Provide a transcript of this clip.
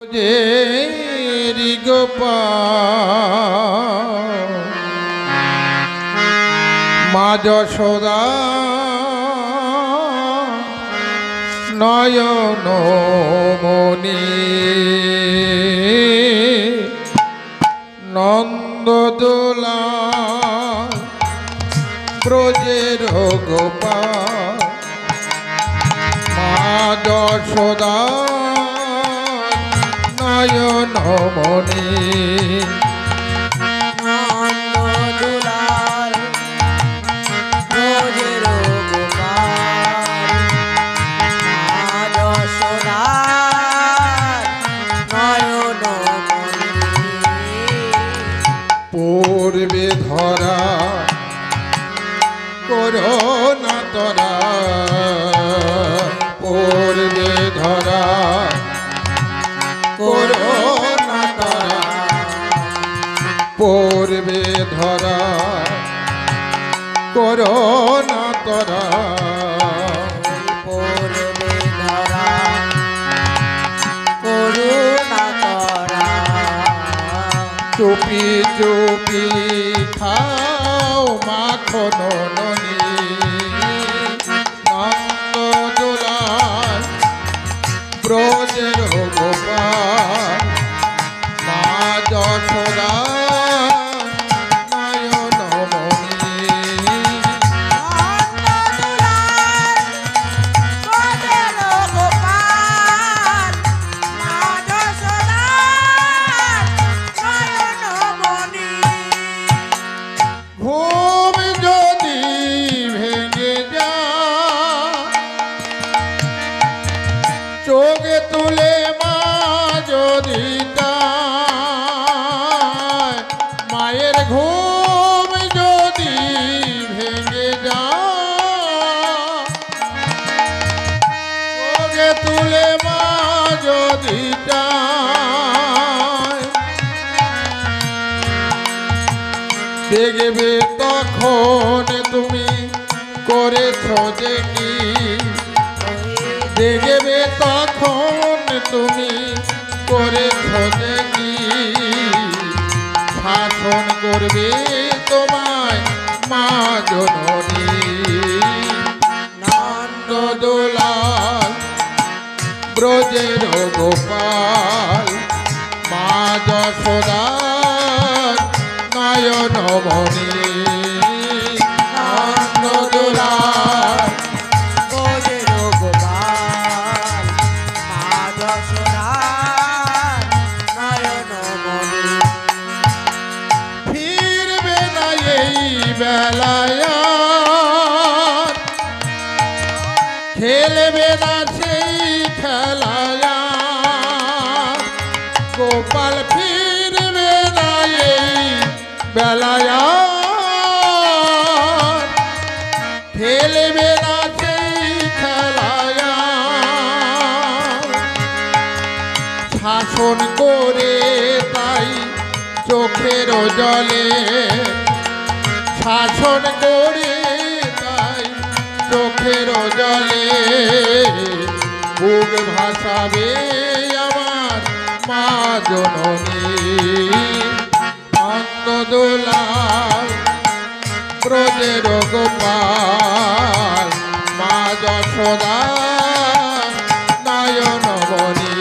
Jerry Gopal मा यशोदा नयन मणि नंददोला ब्रजेर गोपाल मा यशोदा नयन मणि नंददोलाल ब्रजेर गोपाल मा यशोदार नयन मणि पूर्वे धरा करना तरा पूर्वे धरा করোনা তারা পূর্বে ধরা করোনা তারা পূর্বে ধরা করুণা তরা চুপি চুপি খাও মাখন ননি নন্দদোলাল ব্রজের গোপাল মা যশোদা নয়ন মণি ব্রজের গোপাল মা যশোদার নয়ন মণি ঘুম যদি ভেঙে যা চোখে তুলে মা যদি মায়ের ঘুম যদি ভেঙে যা চোখে তুলে মা যদি দেখবে তখন তুমি করেছ যে কি দেখবে তখন তুমি করেছ যে কি শাসন করবে তোমায় মা জননী নন্দদোলাল ব্রজের গোপাল মা যশোদা নয়ন মণি নন্দদোলাল ব্রজের গোপাল মা যশোদার নয়ন মণি ফিরবে না এই বেলায় খেলবে না সেই খেলায় গোপাল ফিরবে না এই বেলায় খেলবে না সেই খেলায় শাসন করে তাই চোখের জলে শাসন করে তাই চোখের জলে বুক ভাসাবে আমার মা জননী নন্দদোলাল ব্রজের গোপাল মা যশোদা নয়ন মণি